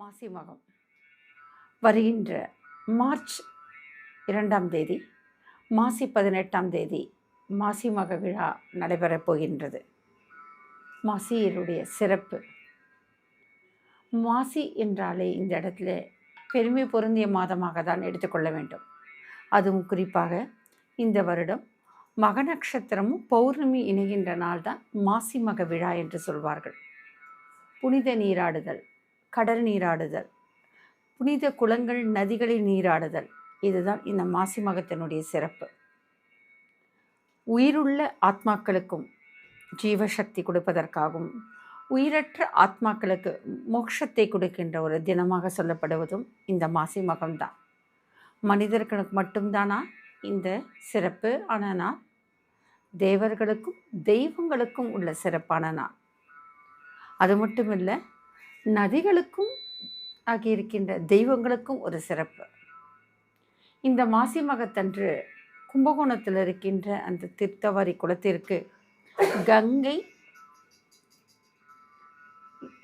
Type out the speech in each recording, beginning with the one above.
மாசி மகம் வருகின்ற மார்ச் 2ஆம் தேதி மாசி 18ஆம் தேதி மாசி மக விழா நடைபெறப் போகின்றது. மாசியினுடைய சிறப்பு, மாசி என்றாலே இந்த இடத்துல பெருமை பொருந்திய மாதமாக தான் எடுத்துக்கொள்ள வேண்டும். அதுவும் குறிப்பாக இந்த வருடம் மக நட்சத்திரமும் பௌர்ணமி இணைகின்ற நாள் தான் மாசி மக விழா என்று சொல்வார்கள். புனித நீராடுதல், கடல் நீராடுதல், புனித குளங்கள் நதிகளில் நீராடுதல், இதுதான் இந்த மாசி மகத்தினுடைய சிறப்பு. உயிருள்ள ஆத்மாக்களுக்கும் ஜீவசக்தி கொடுப்பதற்காகவும் உயிரற்ற ஆத்மாக்களுக்கு மோட்சத்தை கொடுக்கின்ற ஒரு தினமாக சொல்லப்படுவதும் இந்த மாசி மகம்தான். மனிதர்களுக்கு மட்டும்தானா இந்த சிறப்பு ஆன நாள்? தேவர்களுக்கும் தெய்வங்களுக்கும் உள்ள சிறப்பான நாள். அது மட்டுமில்லை, நதிகளுக்கும் ஆகியிருக்கின்ற தெய்வங்களுக்கும் ஒரு சிறப்பு. இந்த மாசி மகத்தன்று கும்பகோணத்தில் இருக்கின்ற அந்த தீர்த்தவாரி குளத்திற்கு கங்கை,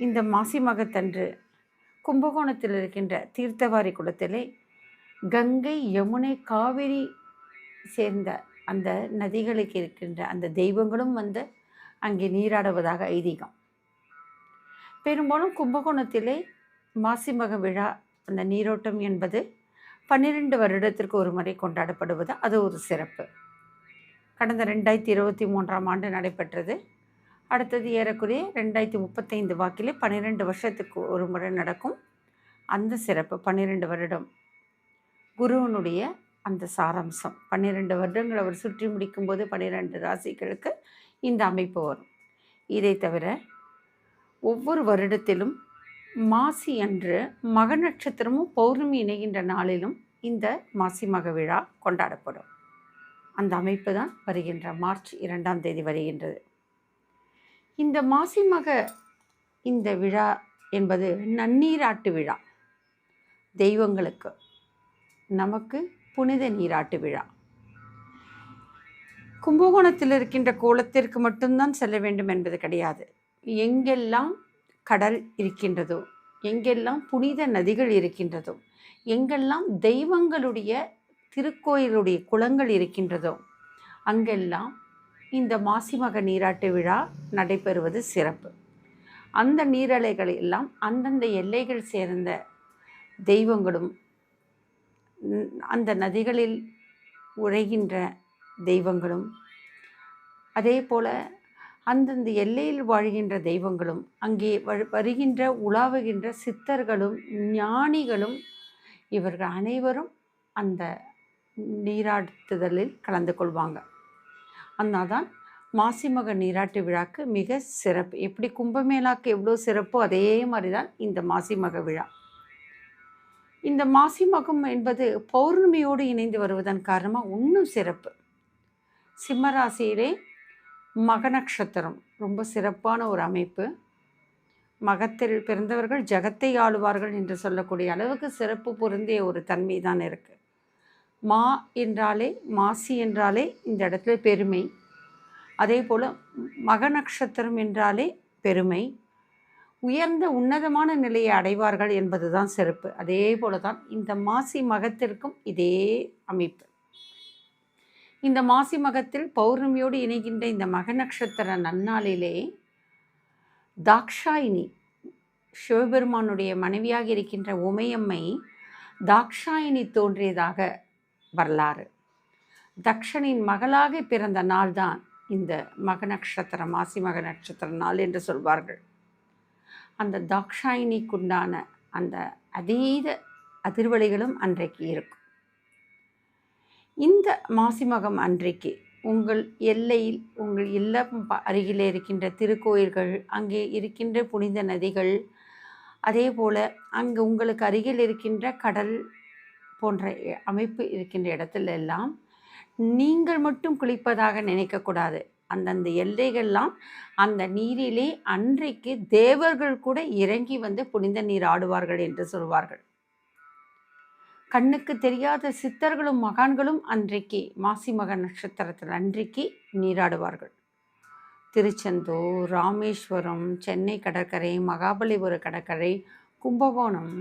இந்த மாசி மகத்தன்று கும்பகோணத்தில் இருக்கின்ற தீர்த்தவாரி குளத்திலே கங்கை, யமுனை, காவிரி சேர்ந்த அந்த நதிகளுக்கு இருக்கின்ற அந்த தெய்வங்களும் வந்து அங்கே நீராடுவதாக ஐதீகம். பெரும்பாலும் கும்பகோணத்திலே மாசி மக விழா, அந்த நீரோட்டம் என்பது 12 வருடத்திற்கு ஒரு முறை கொண்டாடப்படுவது. அது ஒரு சிறப்பு. கடந்த 2023ஆம் ஆண்டு நடைபெற்றது. அடுத்தது ஏறக்குறைய 2035 வாக்கிலே 12 வருஷத்துக்கு ஒரு முறை நடக்கும். அந்த சிறப்பு 12 வருடம் குருவனுடைய அந்த சாராம்சம். 12 வருடங்கள் அவர் சுற்றி முடிக்கும்போது 12 ராசிகளுக்கு இந்த அமைப்பு வரும். இதை தவிர ஒவ்வொரு வருடத்திலும் மாசி அன்று மக நட்சத்திரமும் பௌர்ணமி இணைகின்ற நாளிலும் இந்த மாசி மக விழா கொண்டாடப்படும். அந்த அமைப்பு தான் வருகின்ற மார்ச் 2ஆம் தேதி வருகின்றது. இந்த மாசி மக இந்த விழா என்பது நன்னீராட்டு விழா. தெய்வங்களுக்கு, நமக்கு புனித நீராட்டு விழா. கும்பகோணத்தில் இருக்கின்ற கோலத்திற்கு மட்டும்தான் செல்ல வேண்டும் என்பது கிடையாது. எங்கெல்லாம் கடல் இருக்கின்றதோ, எங்கெல்லாம் புனித நதிகள் இருக்கின்றதோ, எங்கெல்லாம் தெய்வங்களுடைய திருக்கோயிலுடைய குளங்கள் இருக்கின்றதோ, அங்கெல்லாம் இந்த மாசி மக நீராட்டு விழா நடைபெறுவது சிறப்பு. அந்த நீரலைகள் எல்லாம் அந்தந்த எல்லைகள் சேர்ந்த தெய்வங்களும், அந்த நதிகளில் உழைகின்ற தெய்வங்களும், அதே போல் அந்தந்த எல்லையில் வாழ்கின்ற தெய்வங்களும், அங்கே வருகின்ற உலாவுகின்ற சித்தர்களும் ஞானிகளும், இவர்கள் அனைவரும் அந்த நீராட்டுதலில் கலந்து கொள்வாங்க. அதனால் தான் மாசி மக நீராட்டு விழாக்கு மிக சிறப்பு. எப்படி கும்பமேளாக்கு எவ்வளோ சிறப்போ அதே மாதிரி தான் இந்த மாசி மக விழா. இந்த மாசி மகம் என்பது பௌர்ணமியோடு இணைந்து வருவதன் காரணமாக இன்னும் சிறப்பு. சிம்மராசியிலே மக நட்சத்திரம் ரொம்ப சிறப்பான ஒரு அமைப்பு. மகத்தில் பிறந்தவர்கள் ஜகத்தை ஆளுவார்கள் என்று சொல்லக்கூடிய அளவுக்கு சிறப்பு பொருந்திய ஒரு தன்மை தான் இருக்குது. மா என்றாலே, மாசி என்றாலே இந்த இடத்துல பெருமை. அதே போல் மக நட்சத்திரம் என்றாலே பெருமை, உயர்ந்த உன்னதமான நிலையை அடைவார்கள் என்பது தான் சிறப்பு. அதே போல தான் இந்த மாசி மகத்திற்கும் இதே அமைப்பு. இந்த மாசி மகத்தில் பௌர்ணமியோடு இணைகின்ற இந்த மக நட்சத்திர நன்னாளிலே தாக்ஷாயினி, சிவபெருமானுடைய மனைவியாக இருக்கின்ற உமையம்மை தாக்ஷாயினி தோன்றியதாக வரலாறு. தக்ஷனின் மகளாக பிறந்த நாள் தான் இந்த மக நட்சத்திரம், மாசி மக நட்சத்திர நாள் என்று சொல்வார்கள். அந்த தாக்ஷாயினிக்குண்டான அந்த அதீத அதிர்வலைகளும் அன்றைக்கு இருக்கும். இந்த மாசி மகம் அன்றைக்கு உங்கள் எல்லையில், உங்கள் இல்லம் அருகிலே இருக்கின்ற திருக்கோயில்கள், அங்கே இருக்கின்ற புனித நதிகள், அதே போல் அங்கே உங்களுக்கு அருகில் இருக்கின்ற கடல் போன்ற அமைப்பு இருக்கின்ற இடத்துல எல்லாம் நீங்கள் மட்டும் குளிப்பதாக நினைக்கக்கூடாது. அந்தந்த எல்லைகள்லாம் அந்த நீரிலே அன்றைக்கு தேவர்கள் கூட இறங்கி வந்து புனித நீர் ஆடுவார்கள் என்று சொல்வார்கள். கண்ணுக்கு தெரியாத சித்தர்களும் மகான்களும் அன்றைக்கு மாசி மக நட்சத்திரத்தில் அன்றைக்கு நீராடுவார்கள். திருச்செந்தூர், ராமேஸ்வரம், சென்னை கடற்கரை, மகாபலிபுர கடற்கரை கும்பகோணம்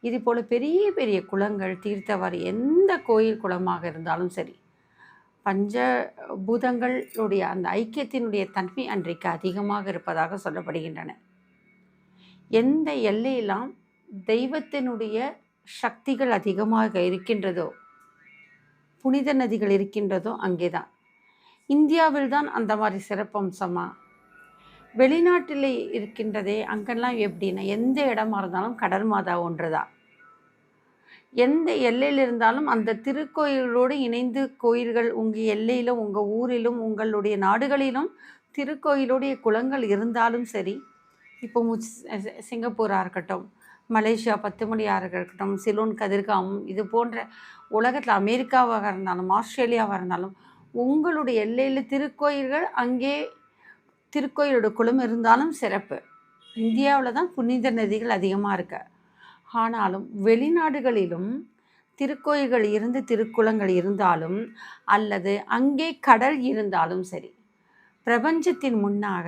இது போல் பெரிய பெரிய குளங்கள், தீர்த்தவாரி, எந்த கோயில் குளமாக இருந்தாலும் சரி, பஞ்சபூதங்களுடைய அந்த ஐக்கியத்தினுடைய தன்மை அன்றைக்கு அதிகமாக இருப்பதாக சொல்லப்படுகின்றன. எந்த எல்லையெல்லாம் தெய்வத்தினுடைய சக்திகள் அதிகமாக இருக்கின்றதோ, புனித நதிகள் இருக்கின்றதோ அங்கே தான். இந்தியாவில் தான் அந்த மாதிரி சிறப்பம்சமாக. வெளிநாட்டில் இருக்கின்றதே அங்கெல்லாம் எப்படின்னா, எந்த இடமா இருந்தாலும் கடல் மாதா ஒன்று தான். எந்த எல்லையில் இருந்தாலும் அந்த திருக்கோயிலோடு இணைந்து கோயில்கள் உங்கள் எல்லையிலும், உங்கள் ஊரிலும், உங்களுடைய நாடுகளிலும் திருக்கோயிலுடைய குளங்கள் இருந்தாலும் சரி, இப்போ சிங்கப்பூராக இருக்கட்டும், மலேசியா 10 மணியாக இருக்கட்டும், சிலோன் கதிர்காமம், இது போன்ற உலகத்தில் அமெரிக்காவாக இருந்தாலும், ஆஸ்திரேலியாவாக இருந்தாலும், உங்களுடைய எல்லையில் திருக்கோயில்கள் அங்கே திருக்கோயிலோட குளம் இருந்தாலும் சிறப்பு. இந்தியாவில் தான் புனித நதிகள் அதிகமாக இருக்கு. ஆனாலும் வெளிநாடுகளிலும் திருக்கோயில்கள் இருந்து திருக்குளங்கள் இருந்தாலும் அல்லது அங்கே கடல் இருந்தாலும் சரி, பிரபஞ்சத்தின் முன்னாக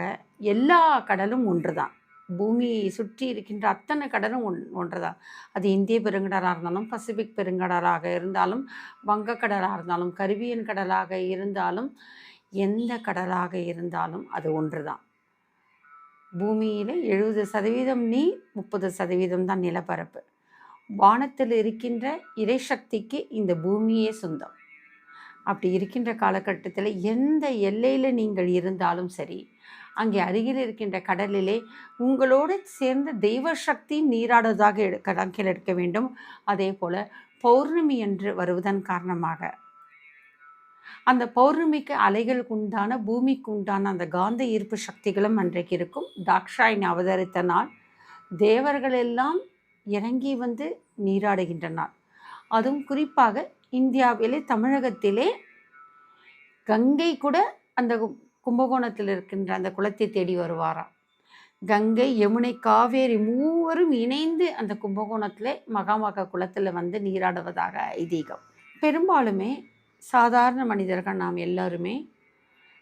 எல்லா கடலும் ஒன்று தான். பூமியை சுற்றி இருக்கின்ற அத்தனை கடலும் ஒன்று தான். அது இந்திய பெருங்கடலாக இருந்தாலும், பசிபிக் பெருங்கடலாக இருந்தாலும், வங்கக்கடலாக இருந்தாலும், கரிபியன் கடலாக இருந்தாலும், எந்த கடலாக இருந்தாலும் அது ஒன்று தான். பூமியில் 70% நீர், 30% தான் நிலப்பரப்பு. வானத்தில் இருக்கின்ற இறைசக்திக்கு இந்த பூமியே சொந்தம். அப்படி இருக்கின்ற காலகட்டத்தில் எந்த எல்லையில் நீங்கள் இருந்தாலும் சரி, அங்கே அருகில் இருக்கின்ற கடலிலே உங்களோடு சேர்ந்த தெய்வ சக்தி நீராடுவதாக கணக்கில் எடுக்க வேண்டும். அதே போல் பௌர்ணமி என்று வருவதன் காரணமாக அந்த பௌர்ணமிக்கு அலைகளுக்கு உண்டான, பூமிக்கு உண்டான அந்த காந்த ஈர்ப்பு சக்திகளும் அன்றைக்கு இருக்கும். தாக்ஷாயணி அவதரித்த நாள், தேவர்கள் எல்லாம் இறங்கி வந்து நீராடுகின்ற நாள். அதுவும் குறிப்பாக இந்தியாவிலே, தமிழகத்திலே கங்கை கூட அந்த கும்பகோணத்தில் இருக்கின்ற அந்த குளத்தை தேடி வருவாராம். கங்கை, யமுனை, காவேரி மூவரும் இணைந்து அந்த கும்பகோணத்தில் மகாமக குளத்தில் வந்து நீராடுவதாக ஐதீகம். பெரும்பாலுமே சாதாரண மனிதர்கள் நாம் எல்லோருமே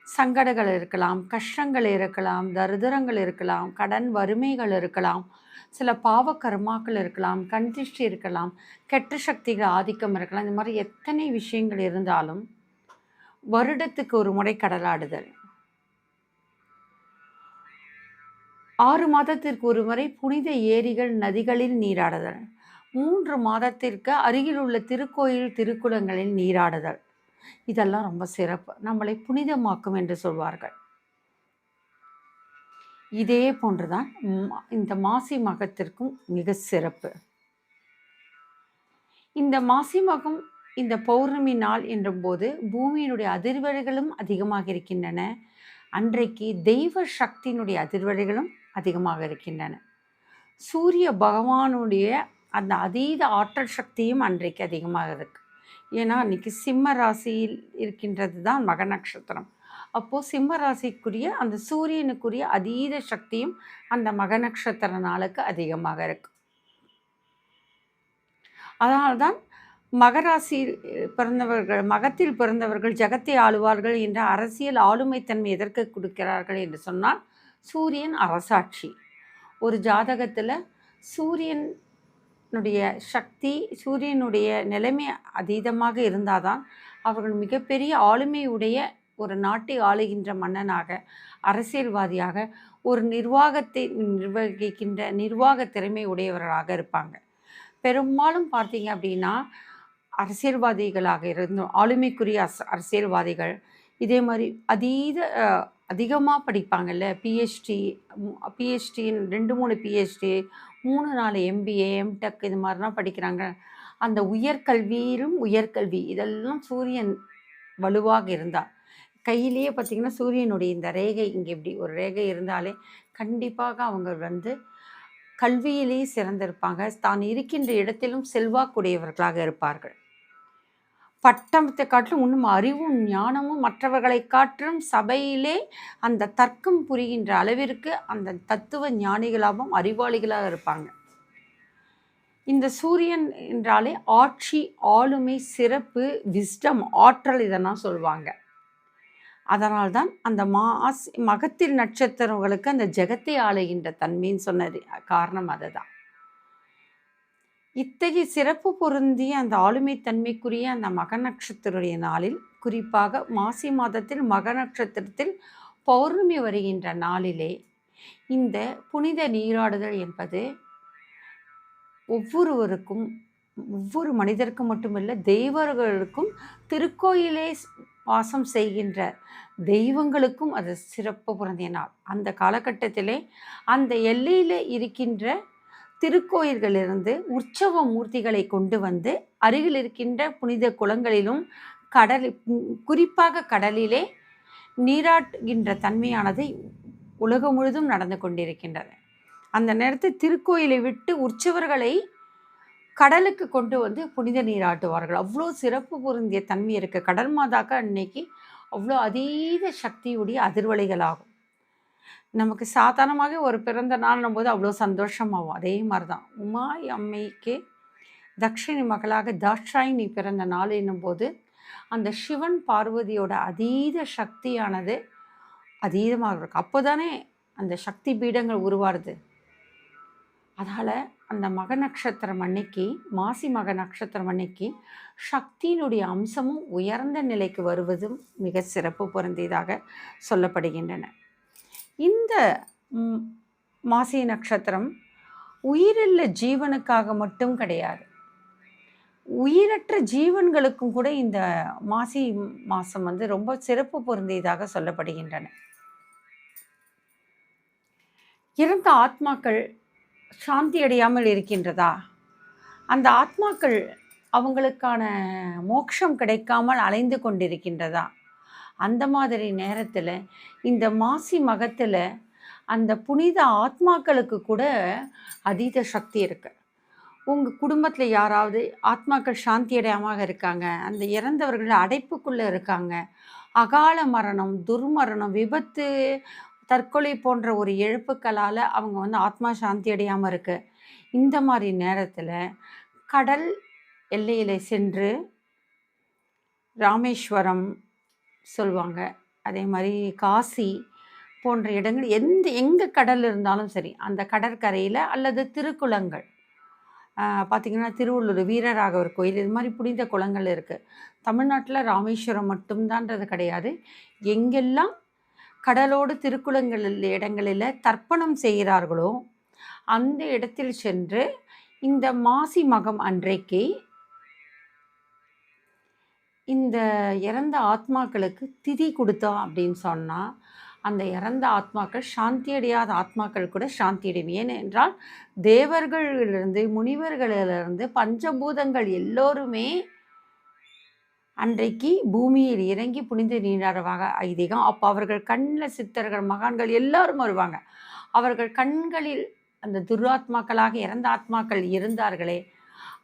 சங்கடங்கள் இருக்கலாம், கஷ்டங்கள் இருக்கலாம், தரித்திரங்கள் இருக்கலாம், கடன் வறுமைகள் இருக்கலாம், சில பாவ கர்மாக்கள் இருக்கலாம், கண்திஷ்டி இருக்கலாம், கெட்ட சக்திகள் ஆதிக்கம் இருக்கலாம். இந்த மாதிரி எத்தனை விஷயங்கள் இருந்தாலும் வருடத்துக்கு ஒரு முறை கடலாடுதல், 6 மாதத்திற்கு ஒரு முறை புனித ஏரிகள், நதிகளில் நீராடுதல், 3 மாதத்திற்கு அருகில் உள்ள திருக்கோயில், திருக்குளங்களில் நீராடுதல், இதெல்லாம் ரொம்ப சிறப்பு. நம்மளை புனிதமாக்கும் என்று சொல்வார்கள். இதே போன்றுதான் இந்த மாசி மகத்திற்கும் மிக சிறப்பு. இந்த மாசி மகம், இந்த பௌர்ணமி நாள் என்றும்போது பூமியினுடைய அதிர்வலைகளும் அதிகமாக இருக்கின்றன. அன்றைக்கு தெய்வ சக்தியினுடைய அதிர்வலைகளும் அதிகமாக இருக்கின்றன. சூரிய பகவானுடைய அந்த அதீத ஆற்றல் சக்தியும் அன்றைக்கு அதிகமாக இருக்கு. ஏன்னா அன்றைக்கி சிம்ம ராசியில் இருக்கின்றது தான் மக நட்சத்திரம். அப்போது சிம்ம ராசிக்குரிய அந்த சூரியனுக்குரிய அதீத சக்தியும் அந்த மக நட்சத்திர நாளுக்கு அதிகமாக இருக்கு. அதனால்தான் மகராசியில் பிறந்தவர்கள், மகத்தில் பிறந்தவர்கள் ஜகத்தை ஆளுவார்கள் என்ற அரசியல் ஆளுமைத்தன்மை எதற்கு கொடுக்கிறார்கள் என்று சொன்னால், சூரியன் அரசாட்சி. ஒரு ஜாதகத்தில் சூரியனுடைய சக்தி, சூரியனுடைய நிலைமை அதீதமாக இருந்தால் தான் அவர்கள் மிகப்பெரிய ஆளுமையுடைய ஒரு நாட்டை ஆளுகின்ற மன்னனாக, அரசியல்வாதியாக, ஒரு நிர்வாகத்தை நிர்வகிக்கின்ற நிர்வாக திறமை உடையவர்களாக இருப்பாங்க. பெரும்பாலும் பார்த்தீங்க அப்படின்னா அரசியல்வாதிகளாக இருந்தோம், ஆளுமைக்குரிய அரசியல்வாதிகள் இதே மாதிரி அதிகமாக படிப்பாங்கள்ல. பிஹெச்டி 2-3 பிஹெச்டி, 3-4 எம்பிஏ, எம்டெக் இது மாதிரிலாம் படிக்கிறாங்க. அந்த உயர்கல்வியிலும் உயர்கல்வி இதெல்லாம் சூரியன் வலுவாக இருந்தால், கையிலேயே பார்த்திங்கன்னா சூரியனுடைய இந்த ரேகை இங்கே இப்படி ஒரு ரேகை இருந்தாலே கண்டிப்பாக அவங்க வந்து கல்வியிலேயே சிறந்திருப்பாங்க. தான் இருக்கின்ற இடத்திலும் செல்வாக்குடையவர்களாக இருப்பார்கள். பட்டத்தை காட்டிலும் இன்னும் அறிவும் ஞானமும் மற்றவர்களை காட்டிலும் சபையிலே அந்த தர்க்கம் புரிகின்ற அளவிற்கு அந்த தத்துவ ஞானிகளாகவும் அறிவாளிகளாக இருப்பாங்க. இந்த சூரியன் என்றாலே ஆட்சி, ஆளுமை, சிறப்பு, விஸ்டம், ஆற்றல் இதெல்லாம் சொல்லுவாங்க. அதனால்தான் அந்த மகத்தில் நட்சத்திரங்களுக்கு அந்த ஜெகத்தை ஆளுகின்ற தன்மைன்னு சொன்னது காரணம் அதுதான். இத்தகைய சிறப்பு பொருந்திய அந்த ஆளுமை தன்மைக்குரிய அந்த மக நட்சத்திரடைய நாளில், குறிப்பாக மாசி மாதத்தில் மக நட்சத்திரத்தில் பௌர்ணமி வருகின்ற நாளிலே இந்த புனித நீராடுதல் என்பது ஒவ்வொருவருக்கும், ஒவ்வொரு மனிதருக்கும் மட்டுமல்ல, தெய்வர்களுக்கும், திருக்கோயிலே வாசம் செய்கின்ற தெய்வங்களுக்கும் அது சிறப்பு பொருந்திய நாள். அந்த காலகட்டத்திலே அந்த எல்லையில் இருக்கின்ற திருக்கோயில்களிலிருந்து உற்சவ மூர்த்திகளை கொண்டு வந்து அருகில் இருக்கின்ற புனித குளங்களிலும் குறிப்பாக கடலிலே நீராட்டுகின்ற தன்மையானது உலகம் முழுதும் நடந்து கொண்டிருக்கின்றது. அந்த நேரத்தில் திருக்கோயிலை விட்டு உற்சவர்களை கடலுக்கு கொண்டு வந்து புனித நீராட்டுவார்கள். அவ்வளோ சிறப்பு பொருந்திய தன்மை இருக்குது. கடல் மாதாக்க அன்னைக்கு அவ்வளோ அதீத சக்தியுடைய அதிர்வலைகளாகும். நமக்கு சாதாரணமாக ஒரு பிறந்த நாள்னும் போது அவ்வளோ சந்தோஷமாகும். அதே மாதிரி தான் உமாய் அம்மைக்கு தக்ஷிணி மகளாக தாட்சாயினி பிறந்த நாள் என்னும்போது அந்த சிவன் பார்வதியோட அதீத சக்தியானது அதீதமாக இருக்கும். அப்போ தானே அந்த சக்தி பீடங்கள் உருவாருது. அதனால் அந்த மக நட்சத்திரம் அன்னைக்கு, மாசி மக நட்சத்திரம் அன்னைக்கு சக்தியினுடைய அம்சமும் உயர்ந்த நிலைக்கு வருவதும் மிக சிறப்பு பொருந்தியதாக சொல்லப்படுகின்றன. இந்த மாசி நட்சத்திரம் உயிருள்ள ஜீவனுக்காக மட்டும் கிடையாது, உயிரற்ற ஜீவன்களுக்கும் கூட இந்த மாசி மாதம் வந்து ரொம்ப சிறப்பு பொருந்தியதாக சொல்லப்படுகின்றன. இறந்த ஆத்மாக்கள் சாந்தி அடையாமல் இருக்கின்றதா, அந்த ஆத்மாக்கள் அவங்களுக்கான மோட்சம் கிடைக்காமல் அலைந்து கொண்டிருக்கின்றதா, அந்த மாதிரி நேரத்தில் இந்த மாசி மகத்தில் அந்த புனித ஆத்மாக்களுக்கு கூட அதீத சக்தி இருக்குது. உங்கள் குடும்பத்தில் யாராவது ஆத்மாக்கள் சாந்தி அடையாமல் இருக்காங்க, அந்த இறந்தவர்கள் அடைப்புக்குள்ளே இருக்காங்க, அகால மரணம், துர்மரணம், விபத்து, தற்கொலை போன்ற ஒரு இழப்புக்களால் அவங்க வந்து ஆத்மா சாந்தி அடையாமல் இருக்கு. இந்த மாதிரி நேரத்தில் கடல் எல்லையில் சென்று ராமேஸ்வரம் சொல்லுவாங்க, அதே மாதிரி காசி போன்ற இடங்கள் எங்கே கடல் இருந்தாலும் சரி, அந்த கடற்கரையில் அல்லது திருக்குளங்கள், பார்த்திங்கன்னா திருவள்ளூர் வீரராகவர் கோயில், இது மாதிரி புனித குளங்கள் இருக்குது. தமிழ்நாட்டில் ராமேஸ்வரம் மட்டும்தான்றது கிடையாது. எங்கெல்லாம் கடலோடு திருக்குளங்கள் இடங்களில் தர்ப்பணம் செய்கிறார்களோ அந்த இடத்தில் சென்று இந்த மாசி மகம் அன்றைக்கு இந்த இறந்த ஆத்மாக்களுக்கு திதி கொடுத்தோம் அப்படின்னு சொன்னால் அந்த இறந்த ஆத்மாக்கள் சாந்தி அடையாத ஆத்மாக்கள் கூட சாந்தி அடையும். ஏனென்றால் தேவர்களிலிருந்து முனிவர்களிலிருந்து பஞ்சபூதங்கள் எல்லோருமே அன்றைக்கு பூமியில் இறங்கி புனித நீராடுவாங்க ஐதீகம். அப்போ அவர்கள் கண்ணில் சித்தர்கள், மகான்கள் எல்லாரும் வருவாங்க. அவர்கள் கண்களில் அந்த துராத்மாக்களாக இறந்த ஆத்மாக்கள் இருந்தார்களே,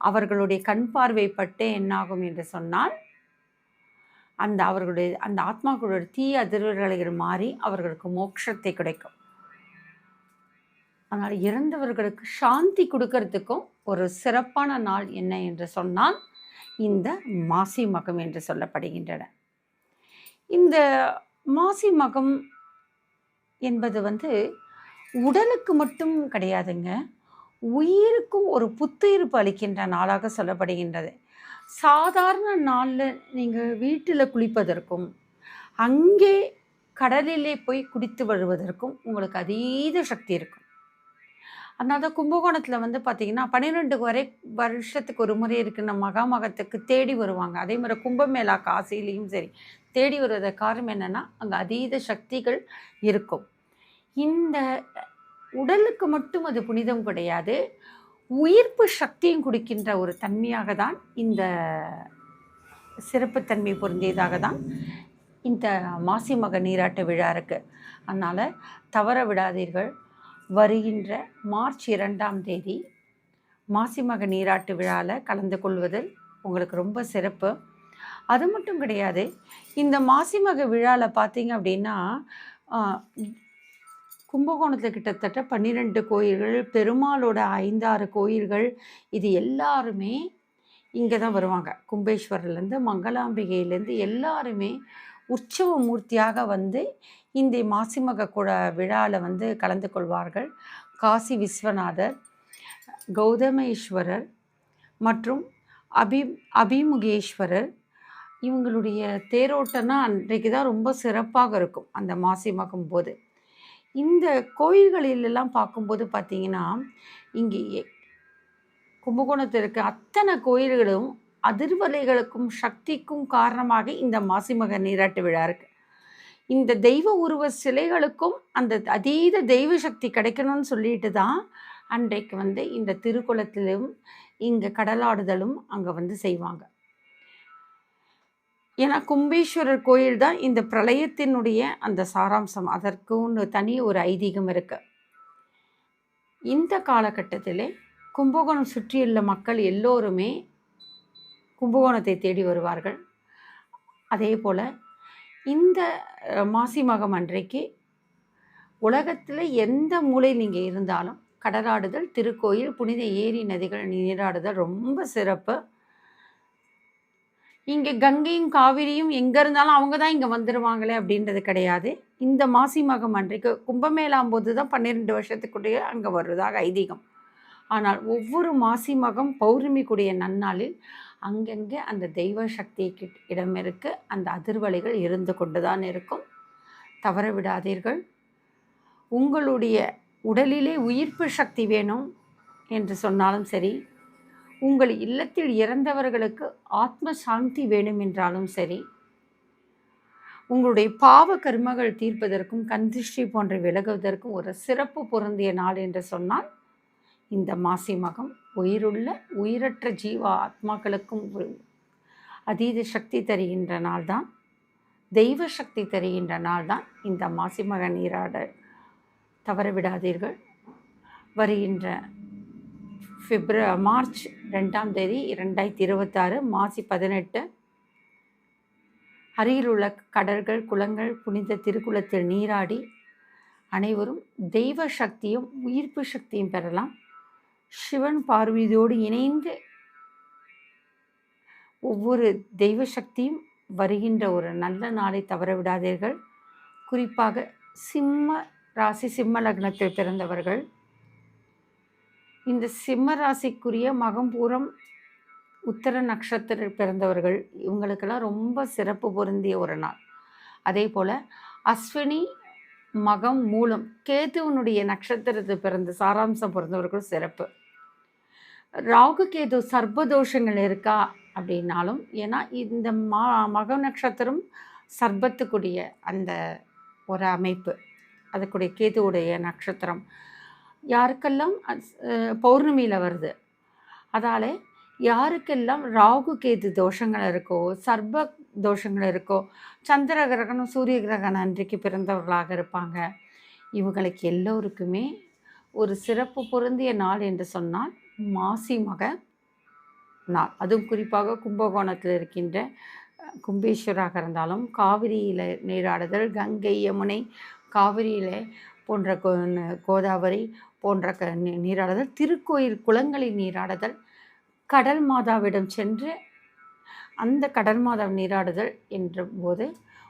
அவர்களுடைய கண் பார்வைப்பட்டு என்னாகும் என்று சொன்னால் அவர்களுடைய அந்த ஆத்மாக்களுடைய தீய அதிர்வுகள் மாறி அவர்களுக்கு மோட்சத்தை கிடைக்கும். அதனால் இறந்தவர்களுக்கு சாந்தி கொடுக்கறதுக்கும் ஒரு சிறப்பான நாள் என்ன என்று சொன்னால் இந்த மாசி மகம் என்று சொல்லப்படுகின்றன. இந்த மாசி மகம் என்பது வந்து உடலுக்கு மட்டும் கிடையாதுங்க, உயிருக்கும் ஒரு புத்துயிர்ப்பு அளிக்கின்ற நாளாக சொல்லப்படுகின்றது. சாதாரண நாளில் நீங்கள் வீட்டில் குளிப்பதற்கும் அங்கே கடலிலே போய் குடித்து வருவதற்கும் உங்களுக்கு அதீத சக்தி இருக்கும். அதனால தான் கும்பகோணத்தில் வந்து பார்த்திங்கன்னா 12 வருஷத்துக்கு ஒரு முறை இருக்குன்னு மகாமகத்துக்கு தேடி வருவாங்க. அதே மாதிரி கும்பமேளா காசிலையும் சரி தேடி வருவத காரணம் என்னென்னா அங்கே அதீத சக்திகள் இருக்கும். இந்த உடலுக்கு மட்டும் அது புனிதம் கிடையாது, உயிர்ப்பு சக்தியும் கொடுக்கின்ற ஒரு தன்மையாக தான் இந்த சிறப்புத்தன்மை பொருந்தியதாக தான் இந்த மாசி மக நீராட்டு விழா இருக்குது. அதனால் தவற விடாதீர்கள். வருகின்ற மார்ச் 2ஆம் தேதி மாசி மக நீராட்டு விழாவில் கலந்து கொள்வதில் உங்களுக்கு ரொம்ப சிறப்பு. அது மட்டும் கிடையாது, இந்த மாசி மக விழாவில் பார்த்தீங்க அப்படின்னா கும்பகோணத்தில் கிட்டத்தட்ட 12 கோயில்கள், பெருமாளோட 5-6 கோயில்கள், இது எல்லாருமே இங்கே தான் வருவாங்க. கும்பேஸ்வரிலேருந்து மங்களாம்பிகையிலேருந்து எல்லாருமே உற்சவ மூர்த்தியாக வந்து இந்த மாசிமக விழாவில் வந்து கலந்து கொள்வார்கள். காசி விஸ்வநாதர், கௌதமேஸ்வரர், மற்றும் அபி அபிமுகேஸ்வரர் இவங்களுடைய தேரோட்டம்னா அன்றைக்கு தான் ரொம்ப சிறப்பாக இருக்கும் அந்த மாசி மகம் போது. இந்த கோயில்களிலெல்லாம் பார்க்கும்போது பார்த்தீங்கன்னா, இங்கே கும்பகோணத்தில் இருக்க அத்தனை கோயில்களும் அதிர்வலைகளுக்கும் சக்திக்கும் காரணமாக இந்த மாசிமக நீராட்டு விழா இருக்கு. இந்த தெய்வ உருவ சிலைகளுக்கும் அந்த அதீத தெய்வ சக்தி கிடைக்கணும்னு சொல்லிட்டு தான் அன்றைக்கு இந்த திருக்குளத்திலும் இங்கே கடலாடுதலும் அங்கே செய்வாங்க. ஏன்னா கும்பேஸ்வரர் கோயில் தான் இந்த பிரளயத்தினுடைய அந்த சாராம்சம். அதற்கு தனி ஒரு ஐதீகம் இருக்கு. இந்த காலகட்டத்தில் கும்பகோணம் சுற்றியுள்ள மக்கள் எல்லோருமே கும்பகோணத்தை தேடி வருவார்கள். அதே போல் இந்த மாசி மகம் அன்றைக்கு உலகத்தில் எந்த மூலை நீங்கள் இருந்தாலும் கடலாடுதல், திருக்கோயில், புனித ஏரி நதிகள் நீராடுதல் ரொம்ப சிறப்பு. இங்கே கங்கையும் காவிரியும் எங்கே இருந்தாலும் அவங்க தான் இங்கே வந்துடுவாங்களே அப்படின்றது கிடையாது. இந்த மாசி மகம் அன்றைக்கு கும்பமேளாம் போது தான் 12 வருஷத்துக்குள்ளேயே அங்கே வருவதாக ஐதீகம். ஆனால் ஒவ்வொரு மாசி மகம் பௌர்ணமிக்குடைய நன்னாளில் அங்கங்கே அந்த தெய்வ சக்திக்கு இடம் இருக்கு. அந்த அதிர்வலைகள் இருந்து கொண்டு தான் இருக்கும். தவற விடாதீர்கள். உங்களுடைய உடலிலே உயிர்ப்பு சக்தி வேணும் என்று சொன்னாலும் சரி, உங்கள் இல்லத்தில் இறந்தவர்களுக்கு ஆத்ம சாந்தி வேணும் என்றாலும் சரி, உங்களுடைய பாவ கர்மங்கள் தீர்ப்பதற்கும் கந்திஷ்டி போன்ற விலகுவதற்கும் ஒரு சிறப்பு பொருந்திய நாள் என்று சொன்னால் இந்த மாசி மகம் உயிருள்ள உயிரற்ற ஜீவ ஆத்மாக்களுக்கும் அதீத சக்தி தருகின்ற நாள் தான், தெய்வ சக்தி தருகின்ற நாள் தான் இந்த மாசி மக நீராட தவறவிடாதீர்கள். வருகின்ற மார்ச் 2ஆம் தேதி 2026 மாசி 18 அருகிலுள்ள கடல்கள், குளங்கள், புனித திருக்குளத்தில் நீராடி அனைவரும் தெய்வ சக்தியும் உயிர்ப்பு சக்தியும் பெறலாம். சிவன் பார்வதியோடு இணைந்து ஒவ்வொரு தெய்வ சக்தியும் வருகின்ற ஒரு நல்ல நாளை தவறவிடாதீர்கள். குறிப்பாக சிம்ம ராசி, சிம்ம லக்னத்தில் பிறந்தவர்கள், இந்த சிம்ம ராசிக்குரிய மகம்பூரம் உத்தர நட்சத்திரத்தில் பிறந்தவர்கள், இவங்களுக்கெல்லாம் ரொம்ப சிறப்பு பொருந்திய ஒரு நாள். அதே போல் அஸ்வினி, மகம், மூலம், கேதுவனுடைய நட்சத்திரத்தில் பிறந்த சாராம்சம் பிறந்தவர்கள் சிறப்பு. ராகு கேது சர்ப்பதோஷங்கள் இருக்கா அப்படின்னாலும், ஏன்னா இந்த மக நட்சத்திரம் சர்ப்பத்துக்குரிய அந்த ஒரு அமைப்பு, அதுக்குடைய கேதுவுடைய நட்சத்திரம் யாருக்கெல்லாம் பௌர்ணமியில் வருது. அதால் யாருக்கெல்லாம் ராகு கேது தோஷங்கள் இருக்கோ, சர்ப்ப தோஷங்கள் இருக்கோ, சந்திர கிரகணம் சூரிய கிரகணம் அன்றைக்கு பிறந்தவர்களாக இருப்பாங்க. இவங்களுக்கு எல்லோருக்குமே ஒரு சிறப்பு பொருந்திய நாள் என்று சொன்னால் மாசி மக நாள். அதுவும் குறிப்பாக கும்பகோணத்தில் இருக்கின்ற கும்பேஸ்வராக இருந்தாலும், காவிரியில் நீராடுதல், கங்கை, யமுனை, காவிரியில் போன்ற கோதாவரி போன்ற நீராடுதல், திருக்கோயில் குளங்களில் நீராடுதல், கடல் மாதாவிடம் சென்று அந்த கடல் மாதா நீராடுதல் என்ற போது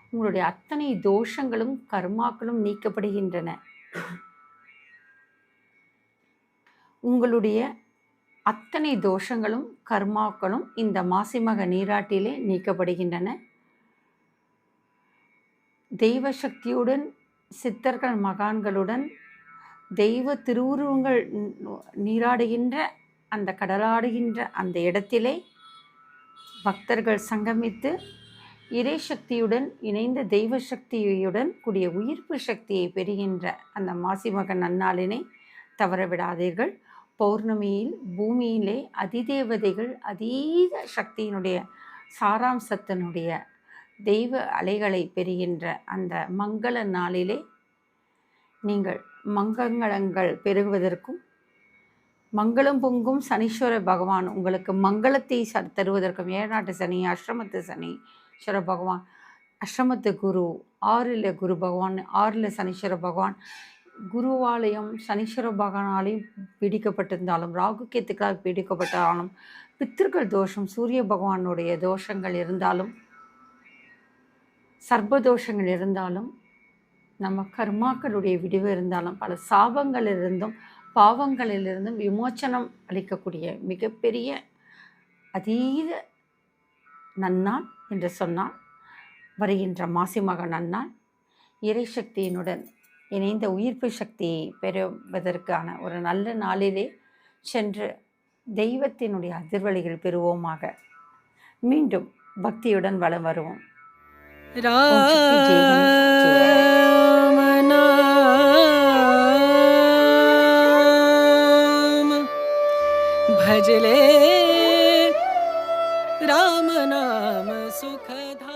உங்களுடைய அத்தனை தோஷங்களும் கர்மாக்களும் நீக்கப்படுகின்றன. உங்களுடைய அத்தனை தோஷங்களும் கர்மாக்களும் இந்த மாசிமக நீராட்டிலே நீக்கப்படுகின்றன. தெய்வ சக்தியுடன், சித்தர்கள் மகான்களுடன், தெய்வ திருவுருவங்கள் நீராடுகின்ற அந்த கடலாடுகின்ற அந்த இடத்திலே பக்தர்கள் சங்கமித்து இறை சக்தியுடன் இணைந்த தெய்வ சக்தியுடன் கூடிய உயிர்ப்பு சக்தியை பெறுகின்ற அந்த மாசிமக நன்னாளினை தவறவிடாதீர்கள். பௌர்ணமியில் பூமியிலே அதிதேவதைகள் அதீத சக்தியினுடைய சாராம்சத்தினுடைய தெய்வ அலைகளை பெறுகின்ற அந்த மங்கள நாளிலே நீங்கள் மங்களங்கள் பெருகுவதற்கும், மங்களம் பொங்கும் சனீஸ்வர பகவான் உங்களுக்கு மங்களத்தை தருவதற்கும், ஏழாட்டு சனி, அஷ்டமத்து சனீஸ்வர பகவான், அஷ்டமத்து குரு, 6ல் குரு பகவான், 6ல் சனீஸ்வர பகவான், குருவாலயம் சனீஸ்வர பகவானாலையும் பீடிக்கப்பட்டிருந்தாலும், ராகு கேத்துக்களால் பீடிக்கப்பட்டாலும், பித்திருக்கள் தோஷம், சூரிய பகவானுடைய தோஷங்கள் இருந்தாலும், சர்ப்பதோஷங்கள் இருந்தாலும், நம்ம கர்மாக்களுடைய விடிவு இருந்தாலும், பல சாபங்களிலிருந்தும் பாவங்களிலிருந்தும் விமோச்சனம் அளிக்கக்கூடிய மிகப்பெரிய அதீத நன்னாள் என்று சொன்னால் வருகின்ற மாசி மக நன்னாள் இறைசக்தியினுடன் இணைந்த உயிர்ப்பு சக்தியை பெறுவதற்கான ஒரு நல்ல நாளிலே சென்று தெய்வத்தினுடைய அதிர்வலிகள் பெறுவோமாக. மீண்டும் பக்தியுடன் வலம் வருவோம். ஓம் சக்தி ஜெய் கணேஷ் भजले राम नाम सुखदा।